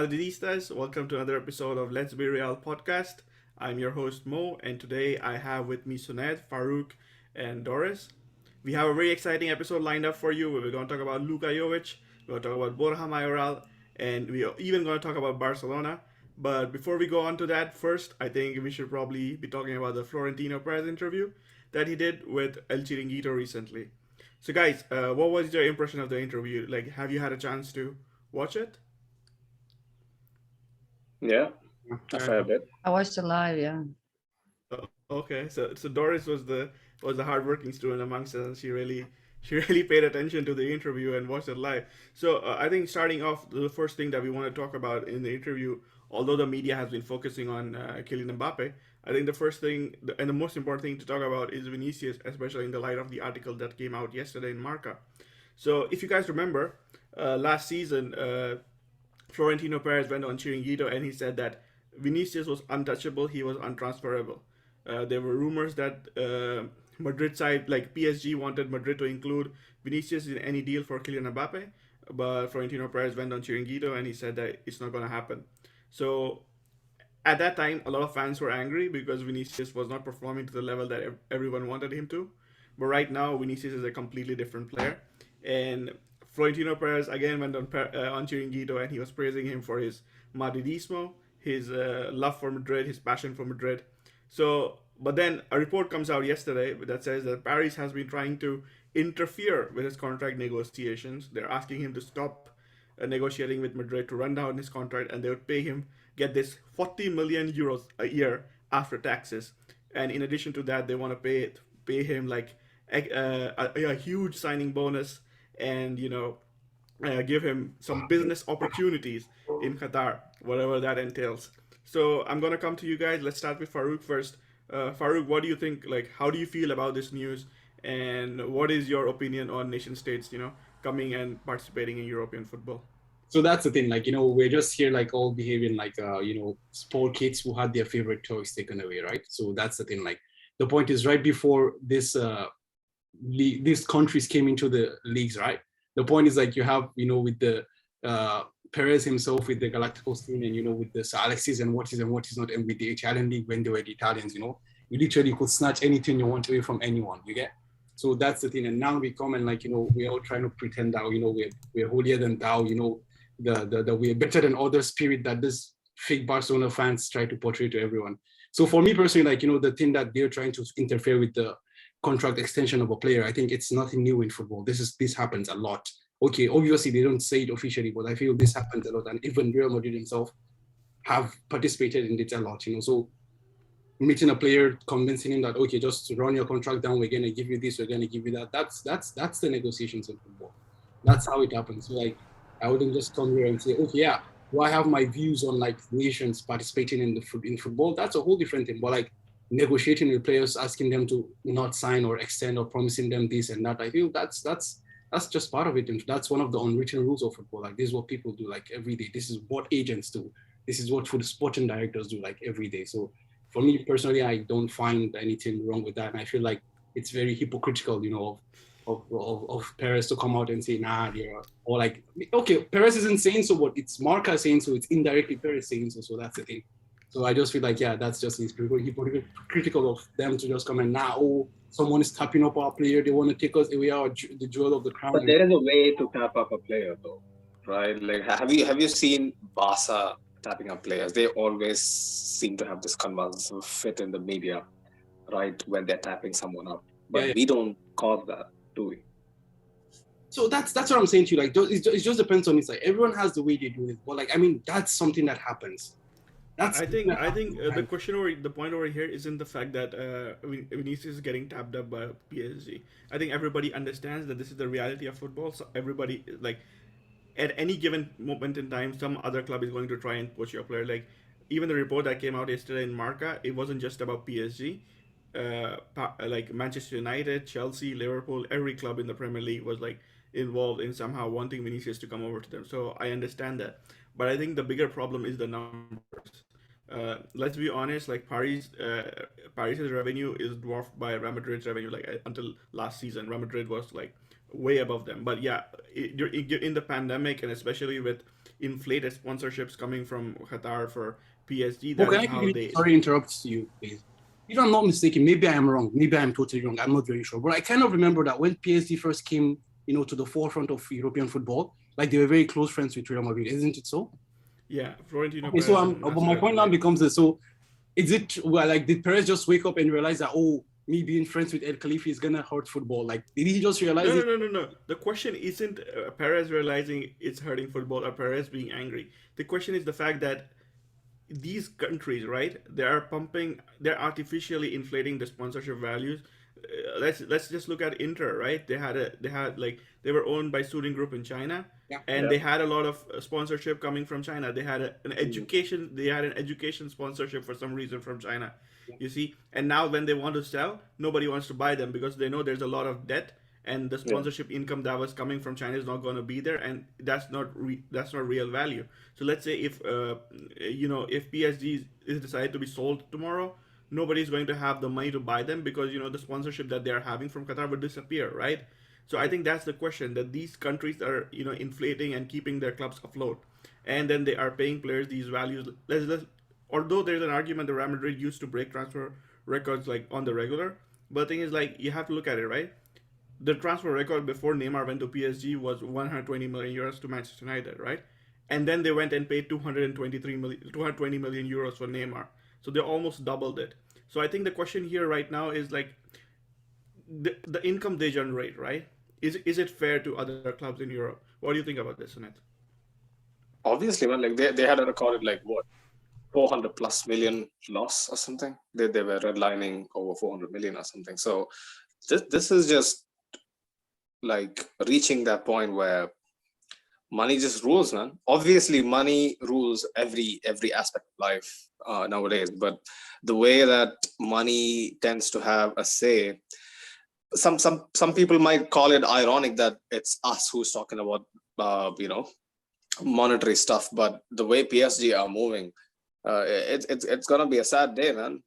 Madridistas. Welcome to another episode of Let's Be Real podcast. I'm your host Mo, and today I have with me Suned, Farouk, and Doris. We have a very exciting episode lined up for you. We're going to talk about Luka Jovic, we're going to talk about Borja Mayoral, and we're even going to talk about Barcelona. But before we go on to that, first, I think we should probably be talking about the Florentino Perez interview that he did with El Chiringuito recently. So, guys, what was your impression of the interview? Like, have you had a chance to watch it? Yeah, a Yeah. fair bit. I watched it live, yeah. Okay, so Doris was the hardworking student amongst us, and she really paid attention to the interview and watched it live. So I think starting off, the first thing that we want to talk about in the interview, although the media has been focusing on Kylian Mbappe, I think the first thing and the most important thing to talk about is Vinicius, especially in the light of the article that came out yesterday in Marca. So if you guys remember, last season, Florentino Perez went on Chiringuito and he said that Vinicius was untouchable, he was untransferable. There were rumors that Madrid side, like PSG, wanted Madrid to include Vinicius in any deal for Kylian Mbappe, but Florentino Perez went on Chiringuito and he said that it's not going to happen. So at that time, a lot of fans were angry because Vinicius was not performing to the level that everyone wanted him to. But right now, Vinicius is a completely different player, and Florentino Perez again went on Chiringuito and he was praising him for his Madridismo, his love for Madrid, his passion for Madrid. So, but then a report comes out yesterday that says that Paris has been trying to interfere with his contract negotiations. They're asking him to stop negotiating with Madrid to run down his contract, and they would pay him get this 40 million euros a year after taxes. And in addition to that, they want to pay him like a huge signing bonus, and give him some business opportunities in Qatar, whatever that entails. So I'm gonna come to you guys. Let's start with Farouk first. Farouk, what do you think? Like, how do you feel about this news, and what is your opinion on nation states, coming and participating in European football? So that's the thing, like, we're just here like all behaving like, sport kids who had their favorite toys taken away, right? So that's the thing, like, the point is right before these countries came into the leagues, right? The point is like you have, with the Perez himself, with the Galacticos team, and, with the Sir Alexis and what is not, and with the Italian league when they were the Italians, you literally could snatch anything you want away from anyone, you get? So that's the thing. And now we come and like, we're all trying to pretend that, we're holier than thou, the we're better than other spirit that this fake Barcelona fans try to portray to everyone. So for me personally, like, the thing that they're trying to interfere with the contract extension of a player, I think it's nothing new in football. This happens a lot. Okay, obviously they don't say it officially, but I feel this happens a lot, and even Real Madrid himself have participated in it a lot. So meeting a player, convincing him that okay, just run your contract down, we're gonna give you this, we're gonna give you that. That's the negotiations in football. That's how it happens. So like, I wouldn't just come here and say, okay, yeah, do I have my views on like nations participating in football? That's a whole different thing. But like negotiating with players, asking them to not sign or extend or promising them this and that, I feel that's just part of it. And that's one of the unwritten rules of football. Like this is what people do like every day. This is what agents do. This is what the sporting directors do like every day. So for me personally, I don't find anything wrong with that. And I feel like it's very hypocritical, of Perez to come out and say, nah, or like, okay, Perez isn't saying so, but it's Marca saying so, it's indirectly Perez saying so, so that's the thing. So I just feel like, yeah, that's just hypocritical of them to just come and now, someone is tapping up our player, they want to take us away the jewel of the crown. But there is a way to tap up a player though, right? Like, have you seen Barca tapping up players? They always seem to have this convulsive fit in the media, right, when they're tapping someone up. But we don't cause that, do we? So that's what I'm saying to you. Like, it just depends on it. Like, everyone has the way they do it. But like, I mean, that's something that happens. I think the point over here isn't the fact that Vinicius is getting tapped up by PSG. I think everybody understands that this is the reality of football. So everybody, like, at any given moment in time, some other club is going to try and poach your player. Like, even the report that came out yesterday in Marca, it wasn't just about PSG. Like Manchester United, Chelsea, Liverpool, every club in the Premier League was like involved in somehow wanting Vinicius to come over to them. So I understand that, but I think the bigger problem is the numbers. Let's be honest. Like Paris's revenue is dwarfed by Real Madrid's revenue. Like until last season, Real Madrid was like way above them. But yeah, you're in the pandemic, and especially with inflated sponsorships coming from Qatar for PSG. But That can is I how quickly, they. sorry, interrupt you, please. If I'm not mistaken, maybe I am wrong. Maybe I'm totally wrong. I'm not very sure. But I kind of remember that when PSG first came, to the forefront of European football, like they were very close friends with Real Madrid, isn't it so? Yeah, Florentino Okay, so Perez and but my Nasser point now Al-Khelaifi. becomes this. So is it, well, like, did Perez just wake up and realize that, oh, me being friends with El Khalifi is gonna hurt football? Like, did he just realize No, no, it? no, no, no. The question isn't Perez realizing it's hurting football or Perez being angry. The question is the fact that these countries, right? They're artificially inflating the sponsorship values. Let's just look at Inter, right? They were owned by Student Group in China, Yeah. and Yeah. they had a lot of sponsorship coming from China. They had an education sponsorship for some reason from China. You see, and now when they want to sell, nobody wants to buy them because they know there's a lot of debt, and the Yeah. sponsorship income that was coming from China is not going to be there, and that's not real value. So let's say if PSG is decided to be sold tomorrow, nobody's going to have the money to buy them because the sponsorship that they are having from Qatar would disappear, right? So I think that's the question, that these countries are inflating and keeping their clubs afloat, and then they are paying players these values. Although there's an argument that Real Madrid used to break transfer records like on the regular, but the thing is, like, you have to look at it, right? The transfer record before Neymar went to PSG was 120 million euros to Manchester United, right? And then they went and paid 220 million euros for Neymar. So they almost doubled it. So I think the question here right now is like the income they generate, right? Is it fair to other clubs in Europe? What do you think about this, Sunit? Obviously, man, like they had a recorded like what 400 plus million loss or something. They were redlining over 400 million or something. So this is just like reaching that point where money just rules, man. Obviously, money rules every aspect of life nowadays. But the way that money tends to have a say, some people might call it ironic that it's us who's talking about monetary stuff. But the way PSG are moving, it's gonna be a sad day, man.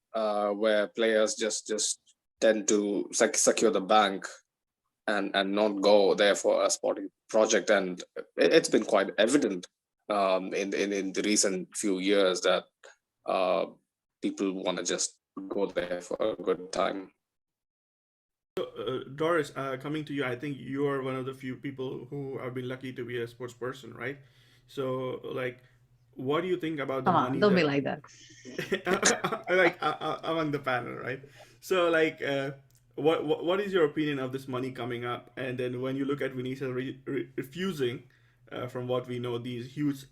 Where players just tend to secure the bank and not go there for a sporting project, and it's been quite evident in the recent few years that people want to just go there for a good time. So, Doris, coming to you, I think you are one of the few people who have been lucky to be a sports person, right? So, like, what do you think about the Come on, money don't be that, like that. among the panel, right? So, like, what is your opinion of this money coming up? And then when you look at Vinicius refusing, from what we know, these huge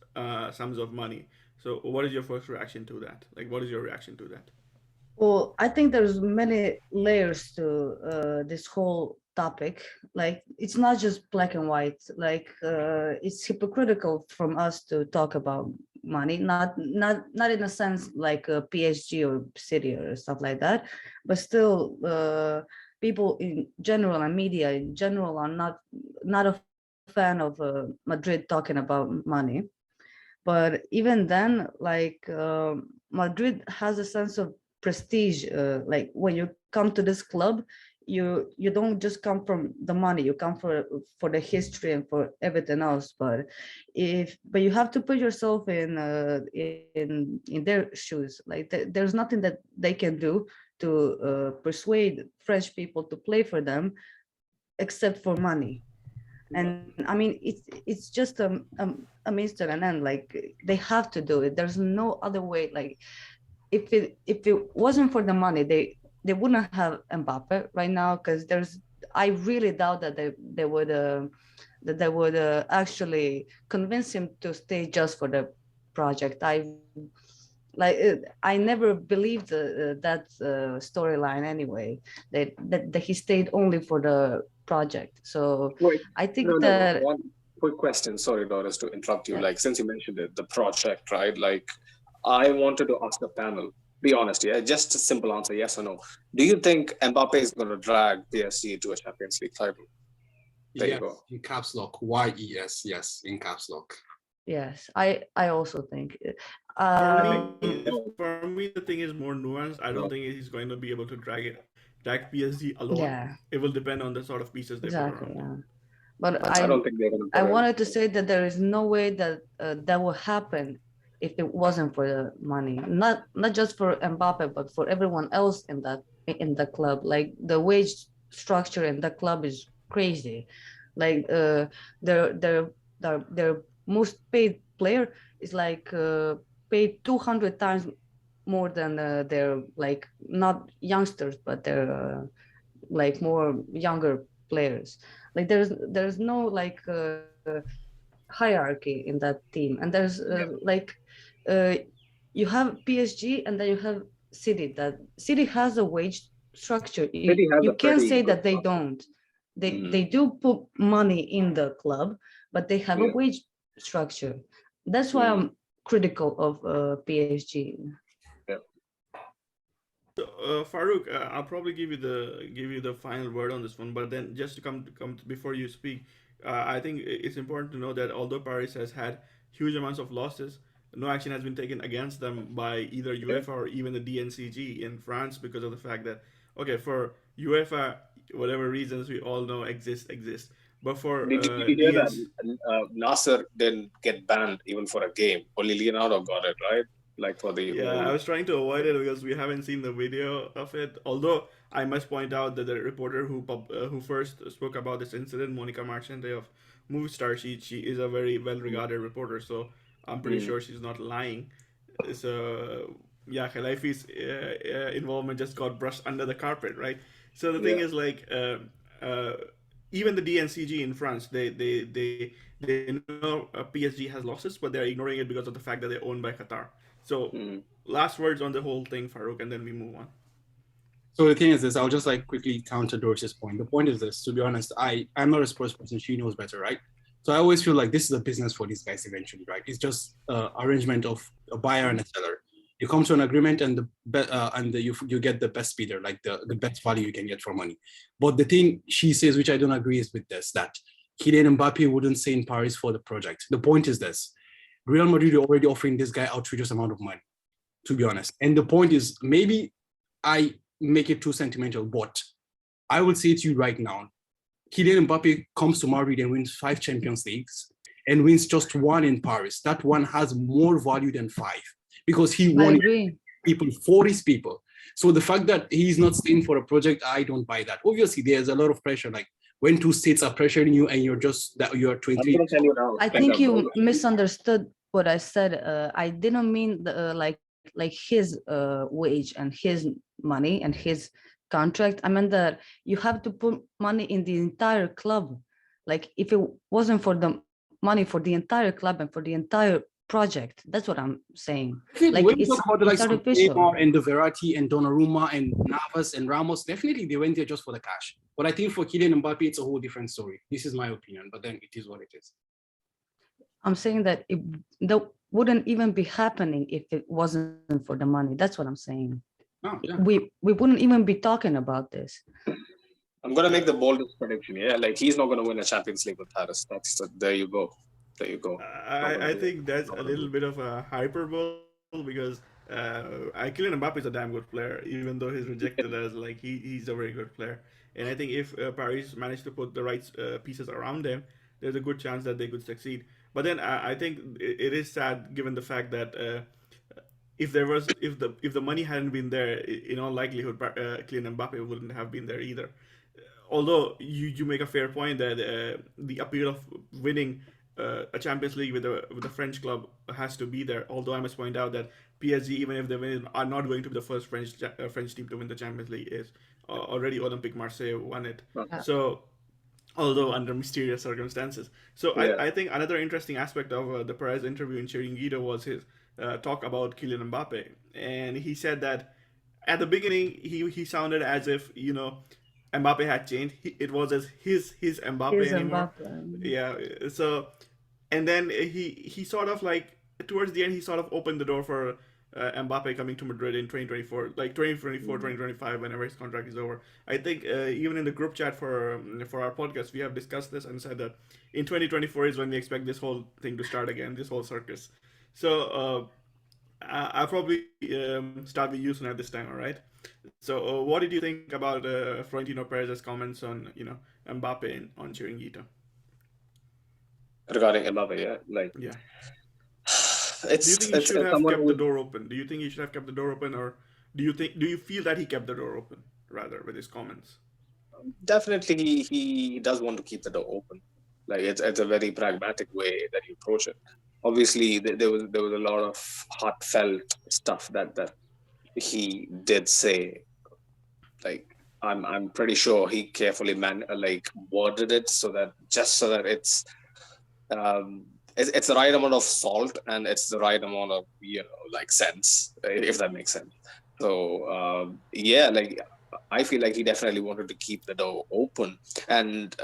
sums of money. So, what is your first reaction to that? Like, what is your reaction to that? Well, I think there's many layers to this whole topic. Like, it's not just black and white. Like, it's hypocritical from us to talk about money, not in a sense like PSG or City or stuff like that, but still, people in general and media in general are not a fan of Madrid talking about money. But even then, like, Madrid has a sense of prestige. Like, when you come to this club, you don't just come from the money, you come for the history and for everything else. But you have to put yourself in their shoes. Like, there's nothing that they can do to persuade French people to play for them except for money. And I mean, it's just a means to an end. Like, they have to do it. There's no other way. Like, if it wasn't for the money, they wouldn't have Mbappe right now, because I really doubt that they would actually convince him to stay just for the project. I never believed that storyline anyway, that he stayed only for the project. So Wait, I think no. that, One quick question. Sorry, Doris, to interrupt you. yeah. Like, since you mentioned it, the project, right? Like, I wanted to ask the panel. Be honest, yeah. Just a simple answer, yes or no. Do you think Mbappe is going to drag PSG to a Champions League title? There you Yes, go. in caps lock. YES, yes, in caps lock. Yes, I also think. For Um, me, for me, the thing is more nuanced. I don't think he's going to be able to drag PSG alone. yeah, It will depend on the sort of pieces they put exactly. around Yeah. him. But But I don't think they're going to. I wanted to say that there is no way that that will happen if it wasn't for the money. Not just for Mbappe, but for everyone else in the club. Like the wage structure in the club is crazy. Like their most paid player is like paid 200 times more than their like not youngsters, but their like more younger players. Like there's no like hierarchy in that team, and there's like uh, you have PSG and then you have City. That City has a wage structure. City has You a can't pretty say good that they structure. don't. They do put money in the club, but they have a Yeah. wage structure. That's why I'm critical of PSG. Yeah. So, Farouk, I'll probably give you the final word on this one. But then, just to come before you speak, I think it's important to know that although Paris has had huge amounts of losses, no action has been taken against them by either UEFA or even the DNCG in France because of the fact that okay, for UEFA, whatever reasons we all know exist, but for Did you hear that DNC, Nasser didn't get banned even for a game? Only Leonardo got it, right? Like for the yeah, I whole. was trying to avoid it because we haven't seen the video of it. Although I must point out that the reporter who first spoke about this incident, Monica Marchante of Movistar, she is a very well regarded reporter, so I'm pretty Mm. sure she's not lying. So yeah, Khalifi's involvement just got brushed under the carpet, right? So the thing Yeah. is like. Uh, Even the DNCG in France, they know PSG has losses, but they're ignoring it because of the fact that they're owned by Qatar. So, Mm. last words on the whole thing, Farouk, and then we move on. So the thing is this, I'll just like quickly counter Doris's point. The point is this, to be honest, I'm not a sports person. She knows better, right? So I always feel like this is a business for these guys eventually, right? It's just arrangement of a buyer and a seller. You come to an agreement and you get the best bidder, like the best value you can get for money. But the thing she says, which I don't agree, is with this, that Kylian Mbappe wouldn't stay in Paris for the project. The point is this, Real Madrid are already offering this guy outrageous amount of money, to be honest. And the point is, maybe I make it too sentimental, but I will say to you right now, Kylian Mbappe comes to Madrid and wins 5 Champions Leagues and wins just 1 in Paris. That one has more value than 5 because he I won agree. people for his people. So the fact that he's not staying for a project, I don't buy that. Obviously, there's a lot of pressure. Like when 2 states are pressuring you and you're 23. I'm going to tell you now. I Like think I've you always. misunderstood what I said. I didn't mean like his wage and his money and his contract. I meant that you have to put money in the entire club. Like if it wasn't for the money for the entire club and for the entire project, that's what I'm saying. Like When we talk about the it's likes of artificial. Neymar and the Verratti and Donnarumma and Navas and Ramos, definitely they went there just for the cash. But I think for Kylian Mbappe, it's a whole different story. This is my opinion, but then it is what it is. I'm saying that that wouldn't even be happening if it wasn't for the money. That's what I'm saying. Oh, yeah. We wouldn't even be talking about this. I'm going to make the boldest prediction. Yeah, like he's not going to win a Champions League with Paris. There you go. There you go. I think that's a little bit of a hyperbole because Kylian Mbappe is a damn good player, even though he's rejected as like he's a very good player. And I think if Paris managed to put the right pieces around them, there's a good chance that they could succeed. But then I think it is sad given the fact that if the money hadn't been there, in all likelihood, Kylian Mbappe wouldn't have been there either. Although you make a fair point that the appeal of winning a Champions League with a French club has to be there. Although I must point out that PSG, even if they win, are not going to be the first French team to win the Champions League. Is already Olympique Marseille won it. So although under mysterious circumstances. So Yeah. I think another interesting aspect of the Perez interview in Chiringuito was his talk about Kylian Mbappe, and he said that at the beginning he sounded as if Mbappe had changed. It was as his Mbappe Here's anymore. Mbappe. Yeah. So, and then he sort of like towards the end he sort of opened the door for Mbappe coming to Madrid in 2024, like 2024, 2025, whenever his contract is over. I think even in the group chat for our podcast, we have discussed this and said that in 2024 is when we expect this whole thing to start again, this whole circus. So I'll probably start with you at this time, all right? So what did you think about Florentino Perez's comments on Mbappe on Chiringuito? regarding Mbappe, yeah, like Yeah. Do you it's think he it's, should it's have someone kept the who door open? Do you think he should have kept the door open, or do you feel that he kept the door open rather with his comments? definitely he does want to keep the door open. Like it's a very pragmatic way that he approach it. Obviously, there was a lot of heartfelt stuff that he did say. Like I'm pretty sure he carefully like worded it so that just so that um it's the right amount of salt and it's the right amount of like sense, if that makes sense. So yeah, like I feel like he definitely wanted to keep the door open, and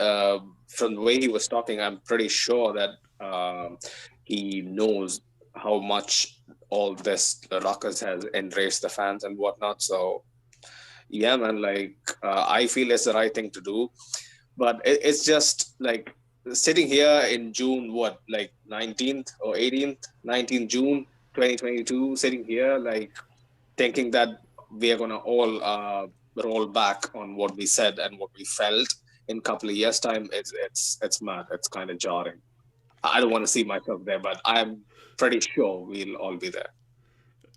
from the way he was talking, I'm pretty sure that he knows how much all this ruckus has enraged the fans and whatnot. So yeah, man, like I feel it's the right thing to do, but it's just like sitting here in June, what, like 19th or 18th, 19th June 2022, sitting here like thinking that we are gonna all roll back on what we said and what we felt in a couple of years time. It's mad. It's kind of jarring. I don't want to see myself there, but I'm pretty sure we'll all be there.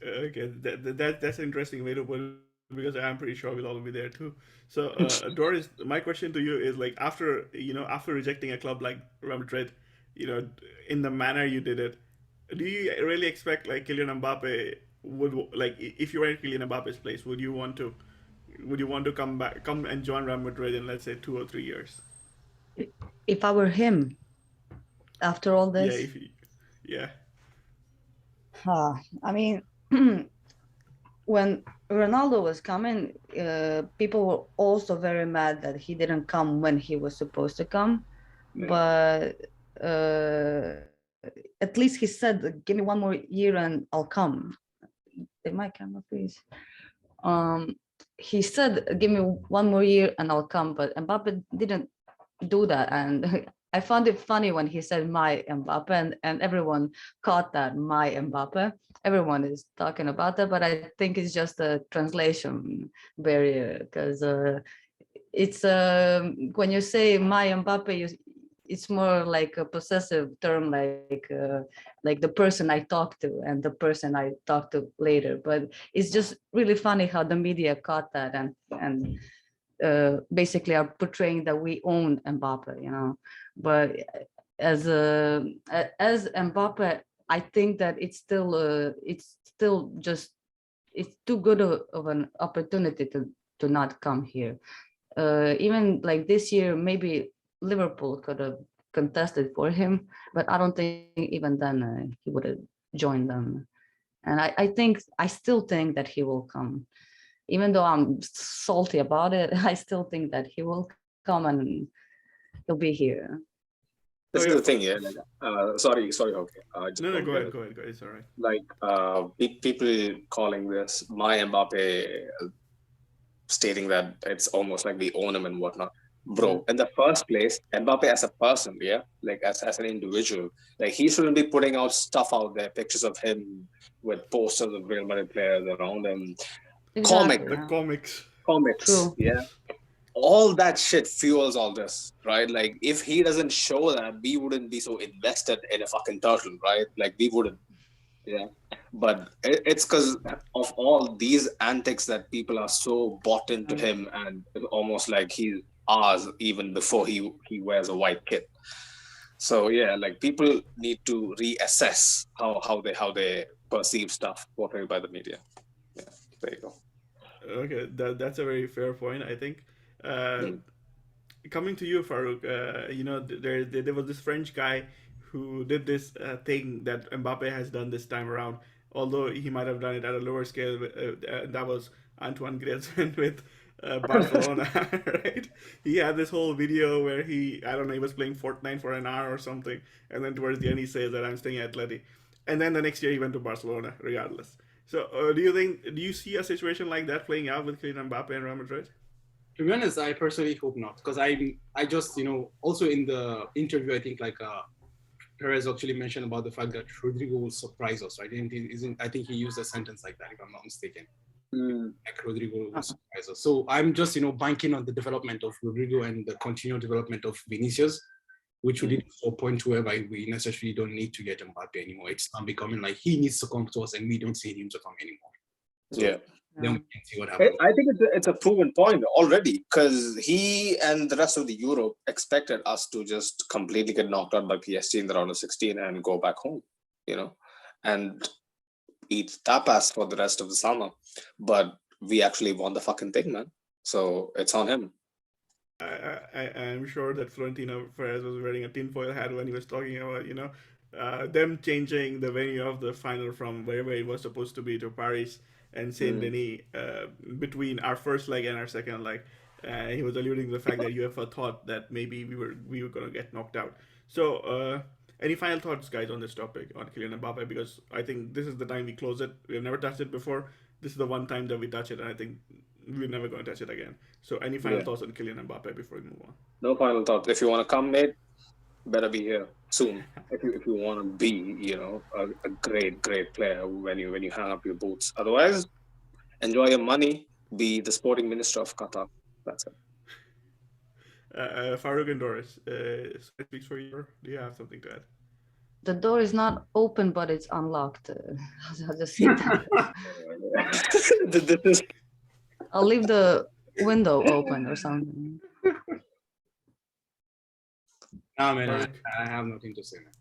Okay, that's an interesting way to put it because I'm pretty sure we'll all be there too. So, Doris, my question to you is like after rejecting a club like Real Madrid, in the manner you did it, do you really expect like Kylian Mbappe would like if you were in Kylian Mbappe's place, would you want to come and join Real Madrid in let's say 2 or 3 years? If I were him, after all Yeah, this, yeah, I mean, when Ronaldo was coming, people were also very mad that he didn't come when he was supposed to come. Yeah. But at least he said, "Give me one more year and I'll come." Take my camera, please. He said, "Give me one more year and I'll come," but Mbappe didn't do that, and I found it funny when he said "my Mbappe," and everyone caught that "my Mbappe." Everyone is talking about that, but I think it's just a translation barrier because it's when you say "my Mbappe," it's more like a possessive term, like the person I talk to and the person I talk to later. But it's just really funny how the media caught that and basically are portraying that we own Mbappe. But as Mbappe, I think that it's still just it's too good of an opportunity to not come here. Even like this year, maybe Liverpool could have contested for him, but I don't think even then he would have joined them. And I still think that he will come, even though I'm salty about it. I still think that he will come and he'll be here. This oh is yeah. the thing, yeah. Like, sorry, okay. I just No, want to go get ahead, it. go ahead, go ahead. It's all right. Like people calling this my Mbappe, stating that it's almost like we own him and whatnot. Bro, in the first place, Mbappe as a person, yeah, like as an individual, like he shouldn't be putting out stuff out there, pictures of him with posters of Real Madrid players around him, comic, Exactly. The Yeah. comics. comics, True. yeah. All that shit fuels all this, right? Like if he doesn't show that, we wouldn't be so invested in a fucking turtle, right? Like we wouldn't. Yeah, but it's because of all these antics that people are so bought into him, and it's almost like he's ours even before he wears a white kit. So yeah, like people need to reassess how they perceive stuff portrayed by the media. Yeah, there you go. Okay, that's a very fair point. I think. Uh, Mm. Coming to you, Farouk, there was this French guy who did this thing that Mbappe has done this time around. Although he might have done it at a lower scale, that was Antoine Griezmann with Barcelona, right? He had this whole video where I don't know, he was playing Fortnite for an hour or something, and then towards the end he says that I'm staying at Atleti, and then the next year he went to Barcelona, regardless. So, do you see a situation like that playing out with Kylian Mbappe and Real Madrid? To be honest, I personally hope not, because I just also in the interview I think like Perez actually mentioned about the fact that Rodrigo will surprise us, right? And I think he used a sentence like that if I'm not mistaken. Mm. Like Rodrigo will surprise us. So I'm just banking on the development of Rodrigo and the continued development of Vinicius. which we did to a point whereby we necessarily don't need to get Mbappe anymore. It's not becoming like he needs to come to us and we don't see him to come anymore. So then we can see what happens. I think it's a proven point already, because he and the rest of the Europe expected us to just completely get knocked out by PSG in the round of 16 and go back home, and eat tapas for the rest of the summer. But we actually won the fucking thing, man. So it's on him. I'm sure that Florentino Perez was wearing a tinfoil hat when he was talking about, them changing the venue of the final from wherever it was supposed to be to Paris and Saint Denis between our first leg and our second leg. He was alluding to the fact that UEFA thought that maybe we were going to get knocked out. So, any final thoughts, guys, on this topic on Kylian Mbappe? Because I think this is the time we close it. We've never touched it before. This is the one time that we touch it, and I think we're never going to touch it again. So, any final thoughts on Kylian Mbappe before we move on? No final thoughts. If you want to come, mate, better be here soon. If you want to be, a great player when you hang up your boots. Otherwise, enjoy your money. Be the sporting minister of Qatar. That's it. Farouk and Doris, speaks for you. Do you have something to add? The door is not open, but it's unlocked. I'll just say that. I'll leave the window open or something. Nah, man, I have nothing to say, man.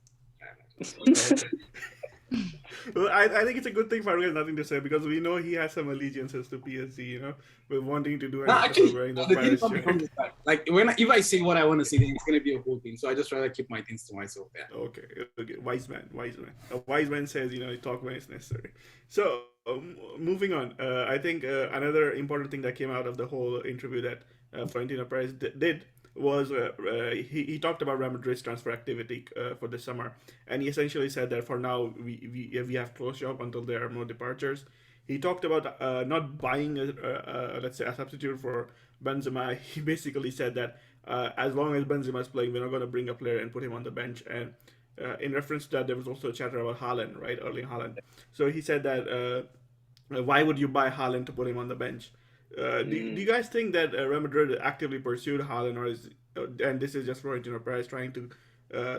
Well, I think it's a good thing Farouk has nothing to say, because we know he has some allegiances to PSG, with wanting to do anything wearing the Paris shirt. Like if I say what I want to say, then it's gonna be a whole thing. So I just rather keep my things to myself. Yeah. Okay. Wise man. A wise man says, talk when it's necessary. So moving on, I think another important thing that came out of the whole interview that Florentino Perez did was he talked about Real Madrid's transfer activity for this summer, and he essentially said that for now we have closed shop until there are more departures. He talked about not buying let's say a substitute for Benzema. He basically said that as long as Benzema is playing, we're not going to bring a player and put him on the bench. And in reference to that, there was also a chatter about Haaland, right? Erling Haaland. So he said that why would you buy Haaland to put him on the bench? Do you guys think that Real Madrid actively pursued Haaland, and this is just Florentino Perez trying to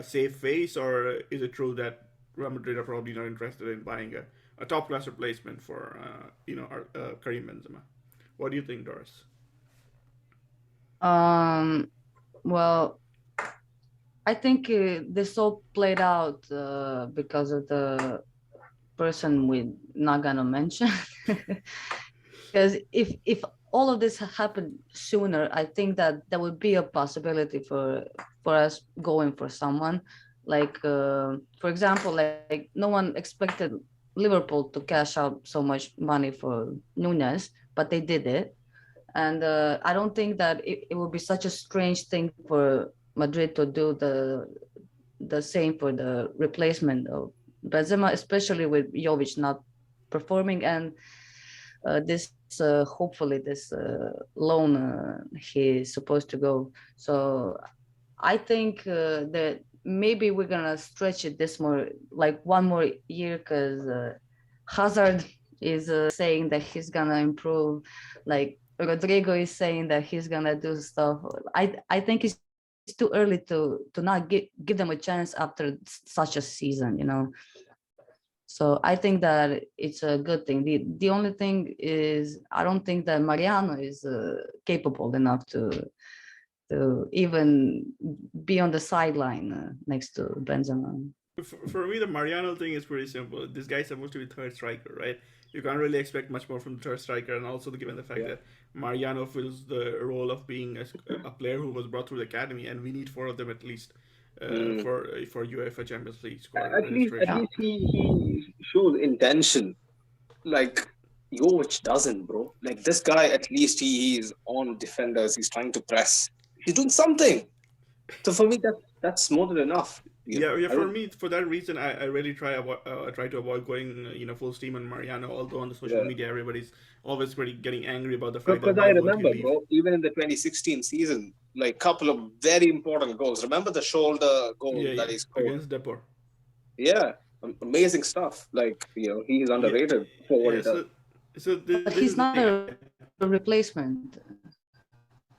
save face, or is it true that Real Madrid are probably not interested in buying a top class replacement for Karim Benzema? What do you think, Doris? Well, I think this all played out because of the person we're not gonna mention. Because if all of this happened sooner, I think that there would be a possibility for us going for someone like, for example, like no one expected Liverpool to cash out so much money for Nunes, but they did it. And I don't think that it would be such a strange thing for Madrid to do the same for the replacement of Benzema, especially with Jovic not performing, and hopefully this loan he's supposed to go. So I think that maybe we're gonna stretch it one more year, because Hazard is saying that he's gonna improve, like Rodrigo is saying that he's gonna do stuff. I think it's too early to not give them a chance after such a season, So I think that it's a good thing. The only thing is, I don't think that Mariano is capable enough to even be on the sideline next to Benzema. For me, the Mariano thing is pretty simple. This guy's supposed to be third striker, right? You can't really expect much more from the third striker, and also given the fact that Mariano fills the role of being a player who was brought through the academy, and we need 4 of them at least for UEFA Champions League squad. At least he shows intention, like Jovic doesn't, bro. Like this guy, at least he is on defenders. He's trying to press. He's doing something. So for me, that's more than enough. For me, for that reason, I really try to avoid going full steam on Mariano. Although on the social media, everybody's always pretty getting angry about the fact that. Because I remember, bro, even in the 2016 season, like couple of very important goals. Remember the shoulder goal that he scored against Depor? Yeah, amazing stuff. Like he's underrated for what he does. But he's not a replacement.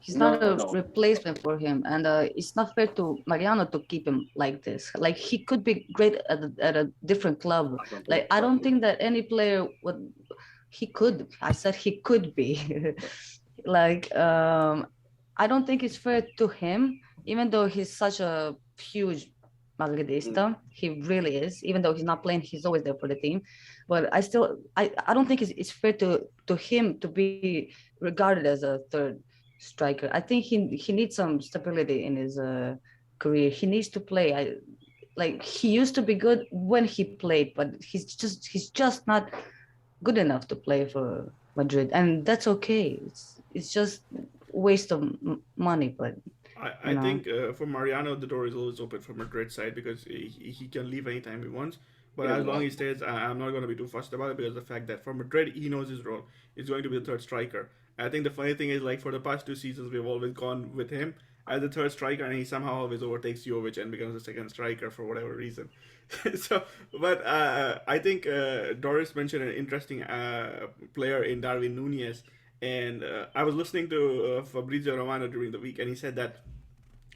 He's not a No. replacement for him, and it's not fair to Mariano to keep him like this. Like he could be great at a different club. Like I don't think that any player would. He could. I said he could be. Like I don't think it's fair to him, even though he's such a huge Madridista. He really is. Even though he's not playing, he's always there for the team. But I don't think it's fair to him to be regarded as a third striker. I think he needs some stability in his career. He needs to play. Like he used to be good when he played, but he's just not good enough to play for Madrid, and that's okay. It's just waste of money, but I think for Mariano, the door is always open for Madrid side because he can leave anytime he wants. But as long as he stays, I'm not going to be too fussed about it because the fact that for Madrid, he knows his role. He's going to be the third striker. I think the funny thing is, like, for the past 2 seasons, we've always gone with him as the third striker, and he somehow always overtakes Jovic and becomes the second striker for whatever reason. So, but I think Doris mentioned an interesting player in Darwin Nunez. And I was listening to Fabrizio Romano during the week, and he said that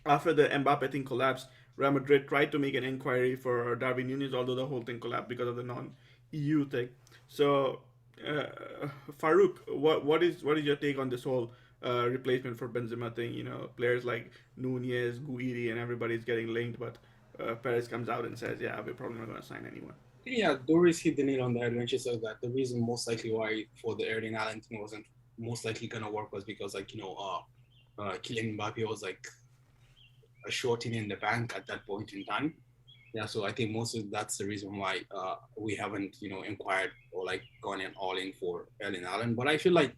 after the Mbappe thing collapsed, Real Madrid tried to make an inquiry for Darwin Nunez, although the whole thing collapsed because of the non-EU thing. So, Farouk, what is your take on this whole replacement for Benzema thing? You know, players like Nunez, Guiri, and everybody's getting linked, but Perez comes out and says, "Yeah, we're probably not going to sign anyone." Yeah, Doris hit the nail on the head when she said that the reason most likely why for the Erling Haaland thing wasn't most likely gonna work was because Kylian Mbappe was like a shorting in the bank at that point in time. Yeah, so I think that's the reason why we haven't inquired or like gone in all in for Erling Haaland. But I feel like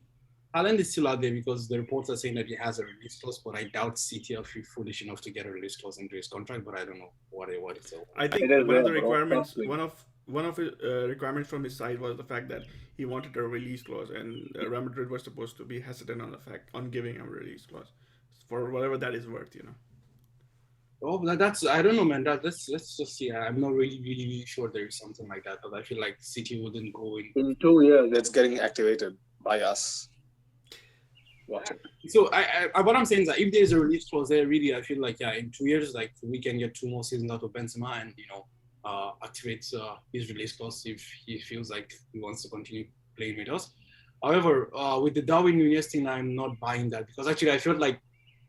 Haaland is still out there because the reports are saying that he has a release clause, but I doubt City are foolish enough to get a release clause into his contract. But I don't know what it's. I think one of the requirements, one of his requirements from his side was the fact that he wanted a release clause, and Real Madrid was supposed to be hesitant on giving him a release clause for whatever that is worth. Oh, that's I don't know, man. Let's just see. I'm not really sure there is something like that, but I feel like City wouldn't go in 2 years. It's getting activated by us. Watch it. So what I'm saying is that if there is a release clause there, really, I feel like in 2 years, like we can get 2 more seasons out of Benzema and activate his release clause if he feels like he wants to continue playing with us. However, with the Darwin Nunez thing, I'm not buying that because actually I felt like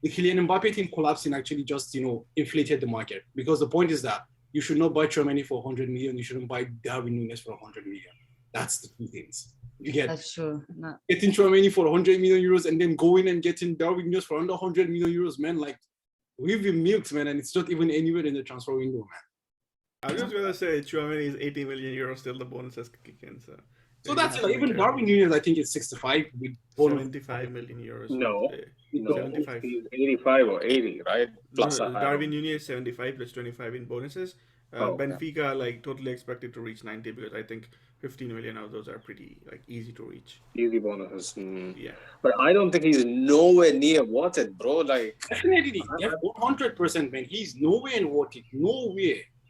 the Kylian Mbappe thing collapsing actually just inflated the market because the point is that you should not buy Tchouaméni for 100 million. You shouldn't buy Darwin Nunez for 100 million. That's the two things. You get that's true. Getting Tchouaméni for 100 million euros and then going and getting Darwin Nunez for under 100 million euros, man. Like we've been milked, man, and it's not even anywhere in the transfer window, man. I was just gonna say Tchouaméni is 80 million euros still. The bonuses kick in, so that's it. Like, even Darwin Nunez, I think it's 65 with 75 million euros. No, 75. He's 85 or 80, right? Plus Darwin Nunez 75 plus 25 in bonuses. Benfica like totally expected to reach 90 because I think 15 million of those are pretty like easy to reach. Easy bonuses. Yeah, but I don't think he's nowhere near worth it, bro. Like definitely, 100%, man. He's nowhere worth it.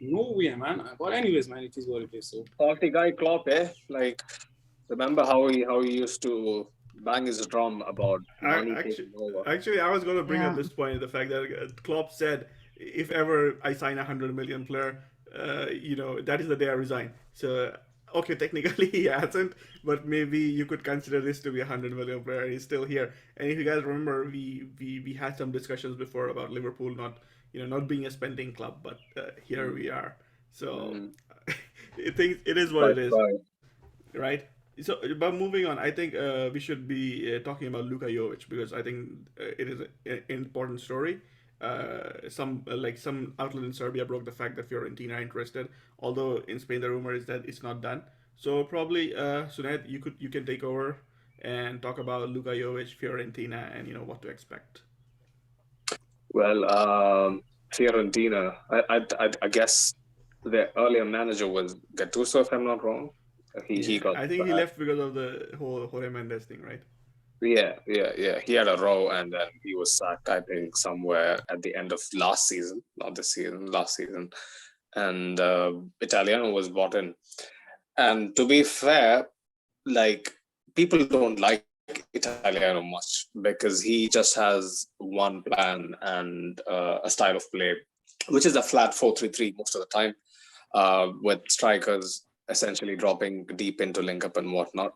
Nowhere, man. But anyways, man, it is what it is. So party guy Klopp, like remember how he used to bang his drum about money taking over. Actually, I was going to bring up this point, the fact that Klopp said, if ever I sign a 100 million player, that is the day I resign. So, okay, technically he hasn't, but maybe you could consider this to be a 100 million player. He's still here. And if you guys remember, we had some discussions before about Liverpool not being a spending club, but here we are. So it is what it is, right? So, but moving on, I think we should be talking about Luka Jovic because I think it is an important story. Some outlet in Serbia broke the fact that Fiorentina are interested, although in Spain the rumor is that it's not done. So probably Sunet, you can take over and talk about Luka Jovic, Fiorentina, and what to expect. Well, Fiorentina, I guess the earlier manager was Gattuso, if I'm not wrong. He got. I think he left because of the whole Jorge Mendes thing, right? Yeah. He had a row, and then he was sacked, I think, somewhere at the end of last season, not this season, last season. And Italiano was brought in. And to be fair, like people don't like Italiano much because he just has one plan and a style of play, which is a flat 4-3-3 most of the time, with strikers essentially dropping deep into link up and whatnot.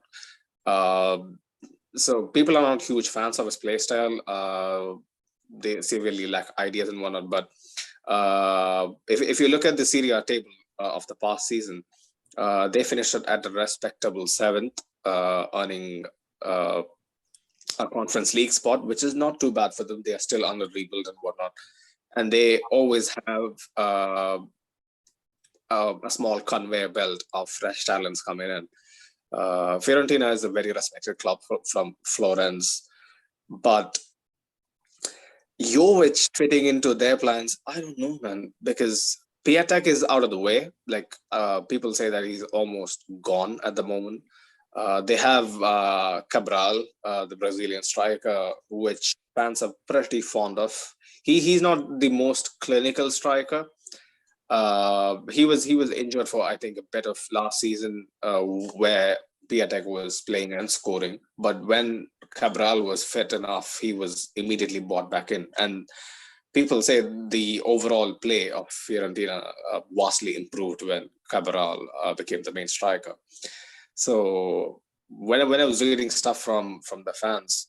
So people are not huge fans of his play style. They severely lack ideas and whatnot. But if you look at the Serie A table of the past season, they finished at a respectable seventh, earning a Conference League spot, which is not too bad for them. They are still under rebuild and whatnot, and they always have a small conveyor belt of fresh talents coming in. Fiorentina is a very respected club from Florence, but Jovic fitting into their plans, I don't know, man, because Piatek is out of the way. Like people say that he's almost gone at the moment. They have Cabral, the Brazilian striker, which fans are pretty fond of. He's not the most clinical striker. He was injured for I think a bit of last season, where Piatek was playing and scoring. But when Cabral was fit enough, he was immediately brought back in. And people say the overall play of Fiorentina vastly improved when Cabral became the main striker. So when I was reading stuff from the fans,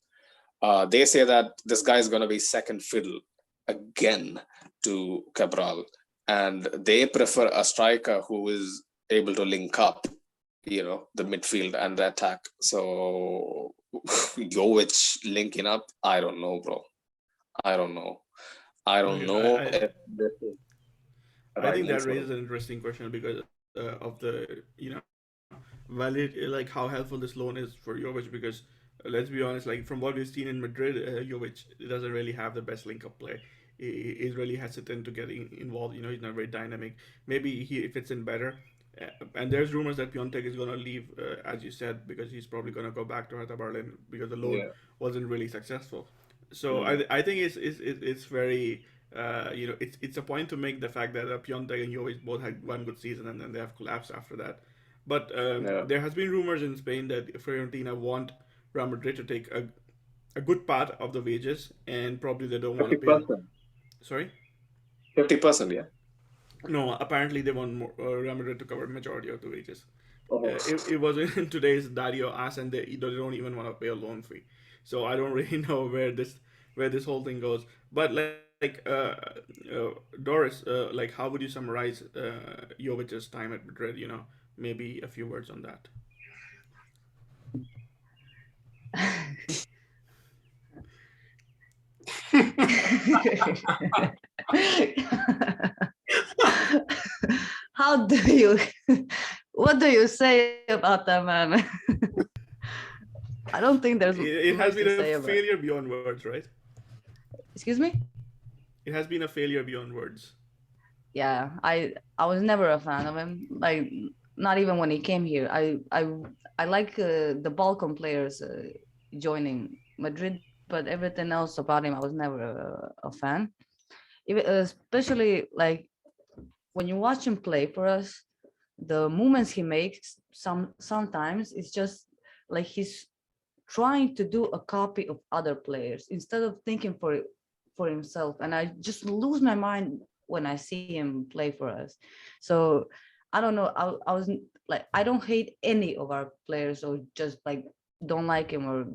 they say that this guy is going to be second fiddle again to Cabral, and they prefer a striker who is able to link up, the midfield and the attack. So Jovic linking up, I don't know, bro. I don't know. Okay, If this is the I right think move that for raises him. an interesting question because of the valid, like how helpful this loan is for Jovic, because let's be honest, like from what we've seen in Madrid, Jovic doesn't really have the best link up play. He's really hesitant to get involved. He's not very dynamic. Maybe he fits in better. And there's rumors that Piontek is going to leave, as you said, because he's probably going to go back to Hertha Berlin because the loan Yeah. wasn't really successful. So Mm. I think it's very it's a point to make the fact that Piontek and Jovic both had one good season and then they have collapsed after that. But Yeah. there has been rumors in Spain that Fiorentina want Real Madrid to take a good part of the wages, and probably they don't want to pay. 50%. Sorry. 50%, yeah. No, apparently they want Real Madrid to cover majority of the wages. Oh. It was in today's Dario asked, and they don't even want to pay a loan fee. So I don't really know where this whole thing goes. But Doris, like how would you summarize Jovic's time at Madrid? Maybe a few words on that. How do you, what do you say about that, man? I don't think there's It has much been to a say about. failure beyond words, right? Excuse me? It has been a failure beyond words. Yeah, I was never a fan of him. Like, not even when he came here. I like the Balkan players joining Madrid, but everything else about him, I was never a fan. Especially like when you watch him play for us, the movements he makes sometimes it's just like he's trying to do a copy of other players instead of thinking for himself, and I just lose my mind when I see him play for us. So I don't know, I was like, I don't hate any of our players or just like don't like him or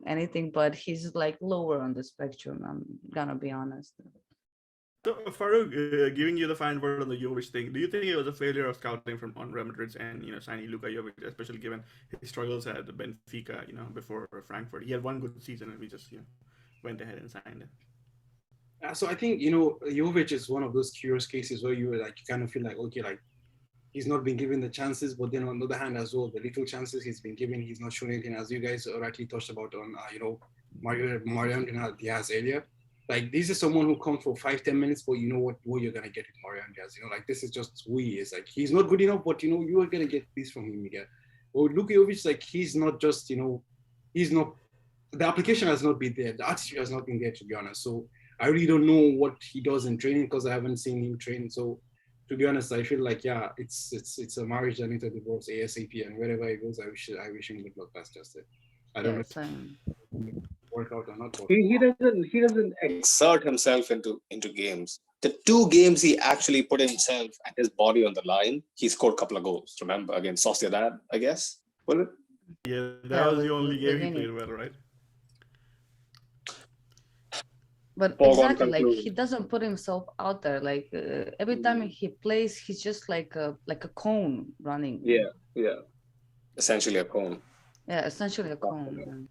anything, but he's like lower on the spectrum, I'm gonna be honest. So, Farouk, giving you the final word on the Jovic thing, do you think it was a failure of scouting from on Real Madrid's and signing Luka Jovic, especially given his struggles at Benfica, before Frankfurt? He had one good season and we just went ahead and signed him. So I think Jovic is one of those curious cases where you kind of feel like, okay, like he's not been given the chances, but then on the other hand as well, the little chances he's been given, he's not shown anything, as you guys rightly touched about on Mariano Diaz earlier. Like, this is someone who comes for 5-10 minutes, but you know what you're gonna get with Mariano Diaz. Like, this is just who he is. Like, he's not good enough, but you are gonna get this from him again. But with Luka Jovic, like, he's not just he's not. The application has not been there. The attitude has not been there, to be honest. So I really don't know what he does in training because I haven't seen him train. So to be honest, I feel like, yeah, it's a marriage that needs to divorce ASAP, and wherever he goes, I wish him good luck. That's just it. I don't know Yes, I'm. if it work out or not. He doesn't exert himself into games. The two games he actually put himself and his body on the line, he scored a couple of goals. Remember against Sociedad, I guess. Was it? Yeah, that Yeah, was the with only game he played Vinny. well, right? But Foregone exactly, like he conclusion. doesn't put himself out there. Like every time he plays, he's just like a cone running. Yeah, yeah. Essentially a cone. Yeah, essentially a cone.